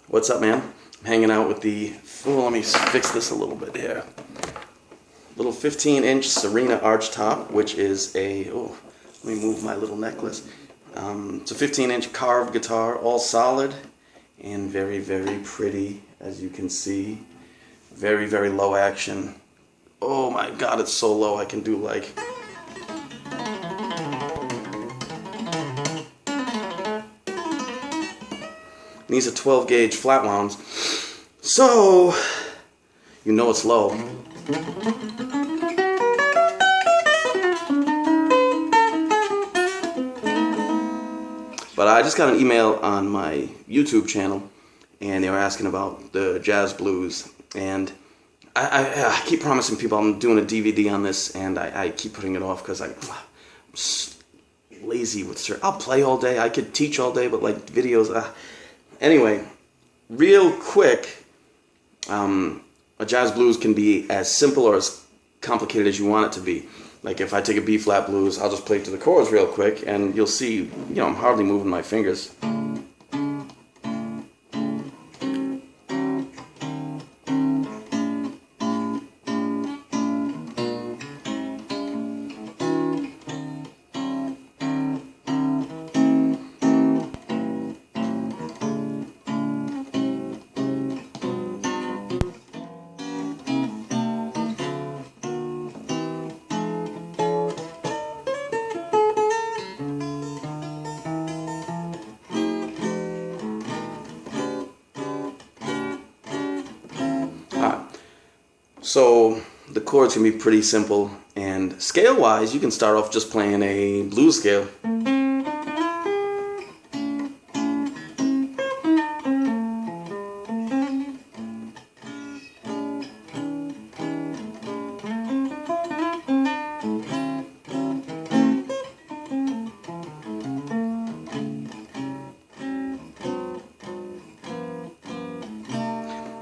What's up, man? I'm hanging out with the, let me fix this a little bit here. Little 15-inch Serena Archtop, which is a, let me move my little necklace. It's a 15-inch carved guitar, all solid and very, very pretty, as you can see. Very, very low action. Oh my God, it's so low I can do like... These are 12 gauge flat wounds, so you know it's low. But I just got an email on my YouTube channel, and they were asking about the jazz blues, and I keep promising people I'm doing a DVD on this, and I keep putting it off because I'm lazy with certain. I'll play all day, I could teach all day, but like videos. Anyway, real quick, a jazz blues can be as simple or as complicated as you want it to be. Like if I take a B-flat blues, I'll just play to the chords real quick, and you'll see, I'm hardly moving my fingers. So the chords can be pretty simple, and scale-wise, you can start off just playing a blues scale.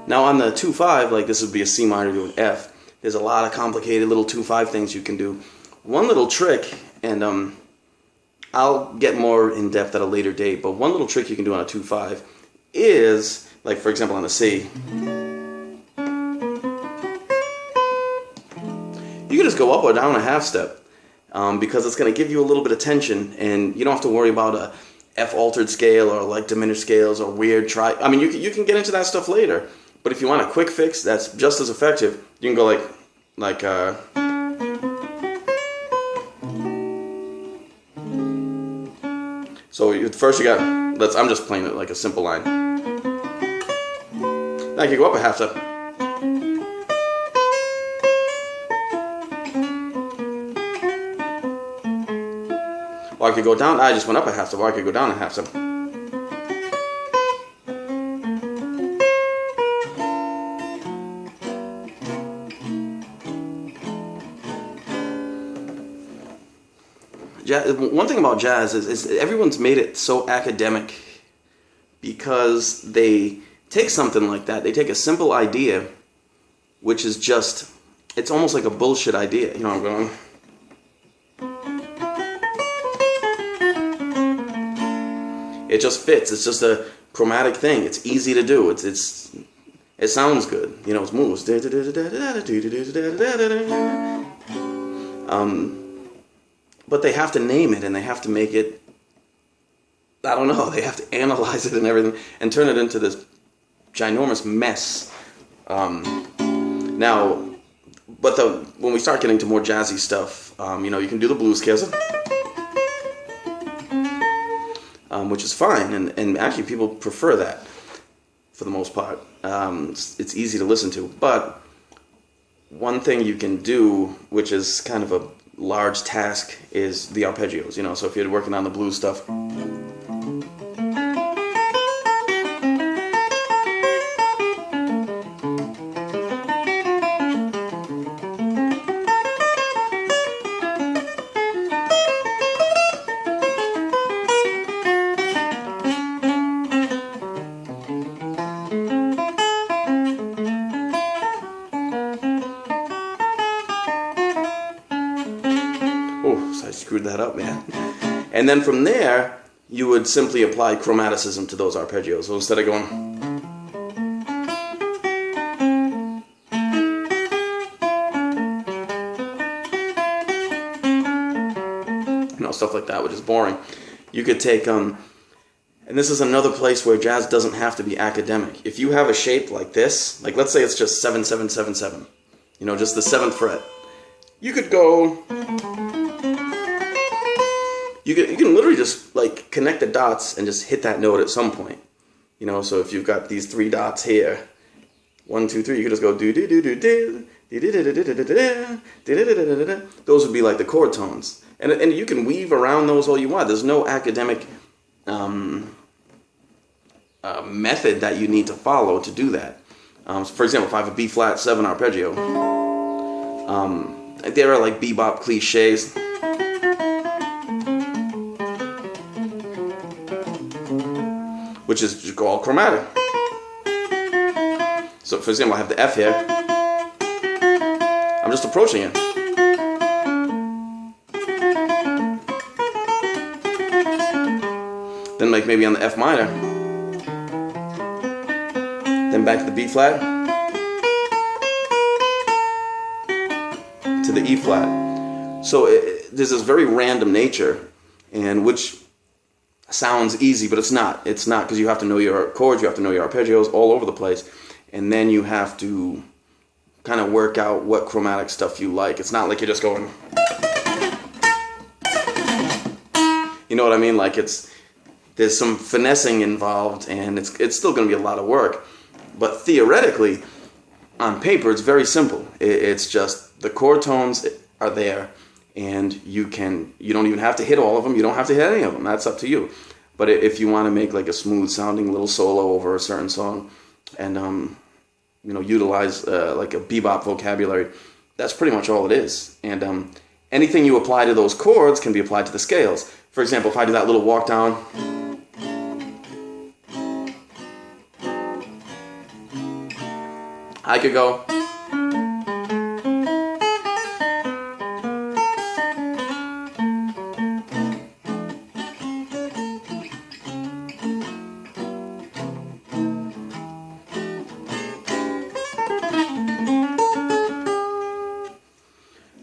Now on the 2-5, like this would be a C minor to an F, there's a lot of complicated little 2-5 things you can do. One little trick, and I'll get more in depth at a later date, but one little trick you can do on a 2-5 is, like for example on a C, you can just go up or down a half step, because it's going to give you a little bit of tension, and you don't have to worry about a F altered scale or like diminished scales or weird I mean, you can get into that stuff later. But if you want a quick fix that's just as effective, you can go like so first you got, I'm just playing it like a simple line. Now you can go up a half step. Or I could go down, I just went up a half step, or I could go down a half step. One thing about jazz is everyone's made it so academic because they take something like that, they take a simple idea, which is just, it's almost like a bullshit idea, you know what I'm going? It just fits, it's just a chromatic thing, it's easy to do, it sounds good, it moves. But they have to name it, and they have to make it, I don't know, they have to analyze it and everything, and turn it into this ginormous mess. Now, but when we start getting to more jazzy stuff, you can do the blues scales, which is fine, and actually people prefer that, for the most part. It's easy to listen to, but one thing you can do, which is kind of a large task, is the arpeggios, so if you're working on the blues stuff. So I screwed that up, man. And then from there, you would simply apply chromaticism to those arpeggios. So instead of going... stuff like that, which is boring. You could take, and this is another place where jazz doesn't have to be academic. If you have a shape like this, like let's say it's just 7, 7, 7, 7, you know, just the 7th fret. You could go, you can literally just like connect the dots and just hit that note at some point. You know, so if you've got these 3 dots here, 1, 2, 3, you could just go do do do do do. Those would be like the chord tones, and you can weave around those all you want. There's no academic method that you need to follow to do that. For example, if I have a B-flat 7 arpeggio, there are like bebop cliches. Which is just all chromatic. So for example, I have the F here. I'm just approaching it. Then like maybe on the F minor. Then back to the B flat. To the E flat. So there's this very random nature, and which sounds easy, but it's not. It's not, because you have to know your chords, you have to know your arpeggios all over the place, and then you have to kind of work out what chromatic stuff you like. It's not like you're just going, you know what I mean? Like there's some finessing involved, and it's still going to be a lot of work. But theoretically, on paper, it's very simple. It's just the chord tones are there, and you don't even have to hit all of them. You don't have to hit any of them. That's up to you. But if you want to make like a smooth sounding little solo over a certain song, and you know, utilize like a bebop vocabulary, that's pretty much all it is. And anything you apply to those chords can be applied to the scales. For example, if I do that little walk down, I could go.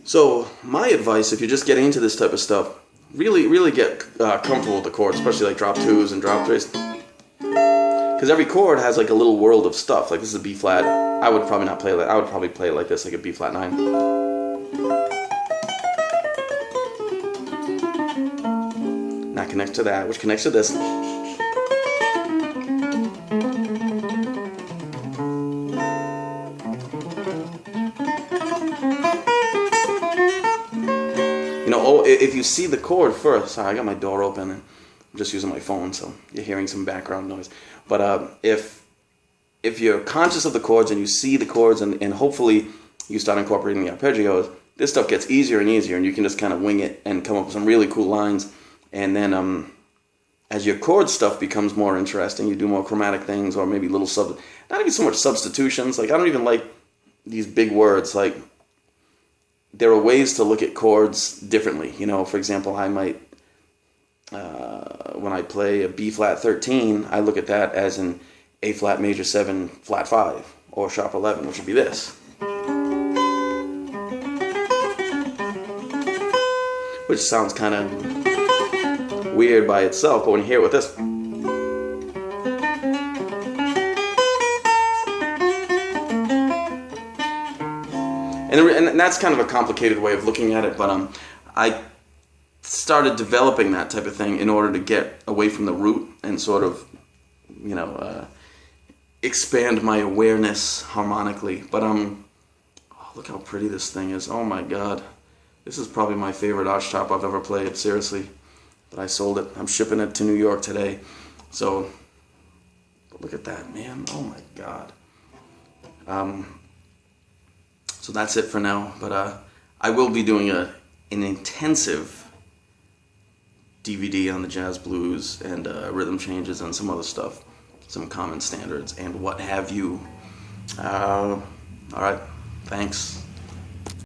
So my advice, if you're just getting into this type of stuff, really get comfortable with the chords, especially like drop 2s and drop 3s. Because every chord has like a little world of stuff. Like this is a B flat. I would probably not play that. I would probably play it like this, like a B flat 9. That connects to that, which connects to this. You know, if you see the chord first, sorry, I got my door open and I'm just using my phone, so you're hearing some background noise. But if you're conscious of the chords and you see the chords and hopefully you start incorporating the arpeggios, this stuff gets easier and easier, and you can just kind of wing it and come up with some really cool lines. And then as your chord stuff becomes more interesting, you do more chromatic things, or maybe little not even so much substitutions. Like I don't even like these big words. Like there are ways to look at chords differently. You know, for example, I might when I play a B flat 13, I look at that as an A flat major 7 flat 5 or sharp 11, which would be this. Which sounds kind of weird by itself, but when you hear it with this, and that's kind of a complicated way of looking at it, but I started developing that type of thing in order to get away from the root and sort of, you know, expand my awareness harmonically. But oh, look how pretty this thing is. Oh my God. This is probably my favorite Archtop I've ever played, seriously. But I sold it. I'm shipping it to New York today. So, look at that, man. Oh my God. So that's it for now. But I will be doing an intensive DVD on the jazz blues and rhythm changes and some other stuff. Some common standards and what have you. All right. Thanks.